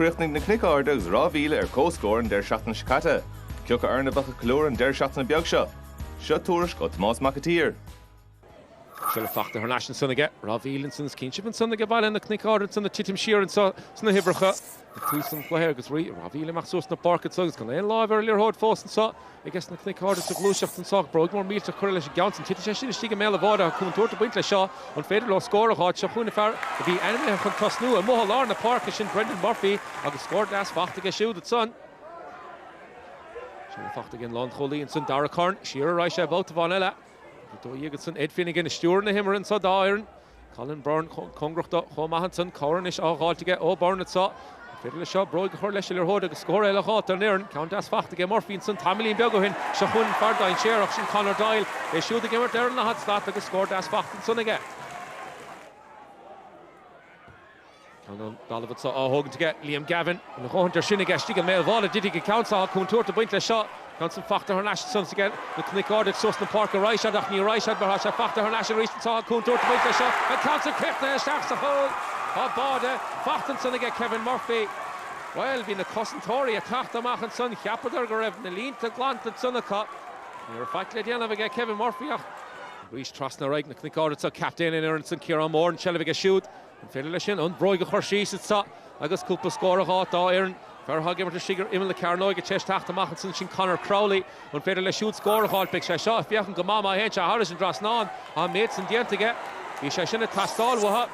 chríochnaigh na Cnoic Arda agus Rathvilly cóscóir an deir seachtain Scata. Ceocha arna bacha clúr an deir seachtain beag seo. Seo tuairis go Tomás Macatír. Sure fachta her national sunnige, Rathvilly and Sons Kinship and Sunnige Bhile and the Cnoic Arda and the Titim Shear and so Sunna Hibracha. The Cluiche Ceannais Peile Rathvilly machsos na parket so it's going to live earlier hard fast and so I guess the Cnoic Arda to Gluiseach and so broke more meal to Correlation Johnson Titim Stiga Mela Vada come to Buaicphointí Shaw on Federal score hot Shahuna Far the enemy from Tosnu and Mohalar in the park is in Brendan Murphy agus scored last fachta get shoot at son. Sure fachta again Lon Choli and Sun Dara Carn Shearer Raisha about to Vanilla. Do Jiggetson, Ed Finnegan, Stuart na himmer and so Iron. Colin Byrne, Congrachta, Homahanson, Cornish, all to get all Byrne at so. Fiddle shot, Broig, Horleshler Hoda, score Ella Hot, and Aaron, Count as Fach to get Murphy and Son, Tamilin Begohin, Shahun, Fardine, Sherrock, and Connor Doyle. They shoot the game at Aaron, the hot start to score as Fach and Son again. Count Donovan saw Hogan to get Liam Gavin, and the Hunter Shinnigash, Stiga Mail Vala, did he get Council, Kuntur to Buaicphointí shot. Johnson Fachta her national sons again. The Cnoic Arda Susna Parker Raishad Achni Raishad Barhasha Fachta her national recent saw Kuntur to Buaicphointí shot. And Council Kripna starts the hole. Bada Fachtan son again Kevin Murphy. Well, being a Cossentori a Tachta Machan son Chiapadar Garev Nalin to Glant and Sunaka. You're fact Lediana again Kevin Murphy. Reach Trustna right the Cnoic Arda so captain in Aaron Kieran Moore and Shelviga shoot. And Fidelishin and Broig Horshis it's so Agus Kulpa score a hot Aaron. Farhag ever to Shiger Imel the Carlow get chest tacht Machinson Shin Connor Crowley when Federal shoot score a hot pick shot if you can go mama hencha Harrison Drasnan on mates and dient to get he shin a tastal wa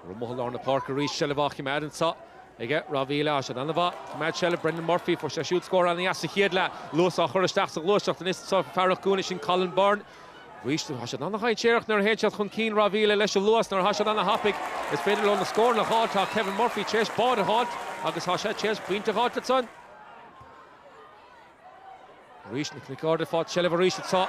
Rumohal on the Parker reach Shelvach mad and so they get Rathvilly Ashadanava Mad Shell Brendan Murphy for shoot score on the Asahidla Lewis Achorstach Lewis and this so Farrag Goonish and Colin Byrne reached the Hashadan high Cherach nor headshot Hun Keen Rathvilly Lesha Lewis nor Hashadan Hoppick is Federal on the score and the hot Kevin Murphy chase bought a hot agus Hasha chase point of hot at son reached the Cnoic Arda fought Shelva reached it saw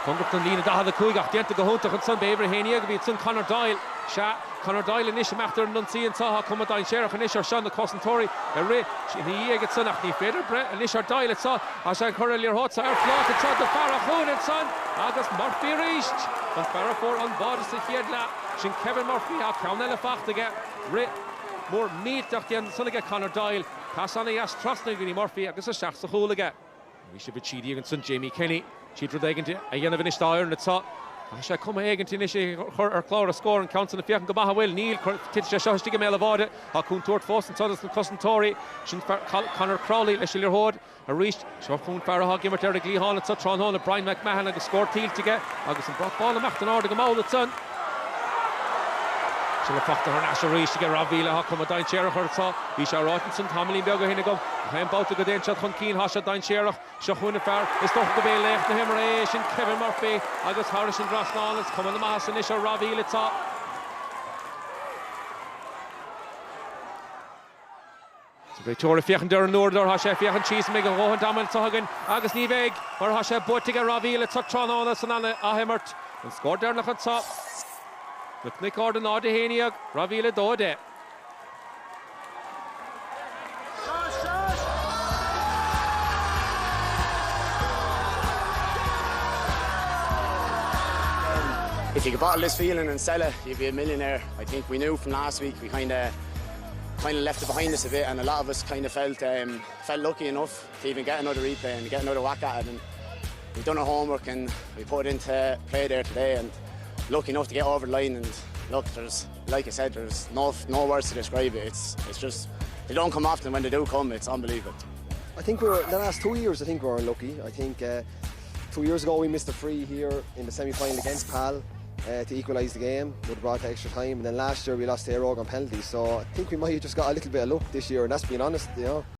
Congrachtan Lina da the Kuigach dient to go home to son Beaver Hania be son Connor Doyle Sha Connor Doyle in Isham after Nunci and Saha come down Sheriff and Ishar Sean the Cossentori a rich in the year gets son after Feder and Ishar Doyle it saw Hasha Correlier hot Sire Flock it saw the Farahun and son agus Murphy reached and Farah on board to Hiedla Shin Kevin Murphy a Caunella Fach to get Rit more meat at the end son again Connor Doyle pass on a yes trust Nigini Murphy agus a shach the hole again we should be cheating against son Jamie Kenny cheater again to a yen of an iron it's hot Hasha come again to initiate her Clara score and counts on the Fiakan Gabaha well Neil Titcha Shaw Stiga Mela Vada Hakun Tort Foss and Sodas and Cousin Tory Shin Connor Crowley Leshilir Hood a reached Shafun Farah Gimmer Terry Gleehon at Sutron Hall and Brian McMahon and the score teal to get Agus and Brock Ball and Machtan Arda Gamal at son She'll have her national reach to get Rathvilly come down Sherach her saw Isha Rottenson Tamilin Bego Hinagum I'm about to go down Shot Hunkeen Hasha down Sherach Shahuna Far is doch the bay left to him and Kevin Murphy Agus Harrison Drasnall is coming the mass and Isha Rathvilly top Victoria Fiachan Durham Nordor Hasha Fiachan Cheese Mega Rohan Daman Sahagan Agus Niveg or Hasha Botiga Rathvilly took Tron on us and Athimirt and scored there at top the Cnoic Arda Arda Haniag Rathvilly-2-10 If you could bottle this feeling and sell it, you'd be a millionaire. I think we knew from last week we kind of left it behind us a bit, and a lot of us kind of felt lucky enough to even get another replay and get another whack at it. And we've done our homework and we put it into play there today, and lucky enough to get over the line. And look, there's, like I said, there's no words to describe it. It's just they don't come often. When they do come, it's unbelievable. I think the last 2 years, I think we were unlucky. I think 2 years ago we missed a free here in the semi-final against Pal. To equalise the game, would have brought to extra time, and then last year we lost to Aerogan penalties, so I think we might have just got a little bit of luck this year, and that's being honest, you know.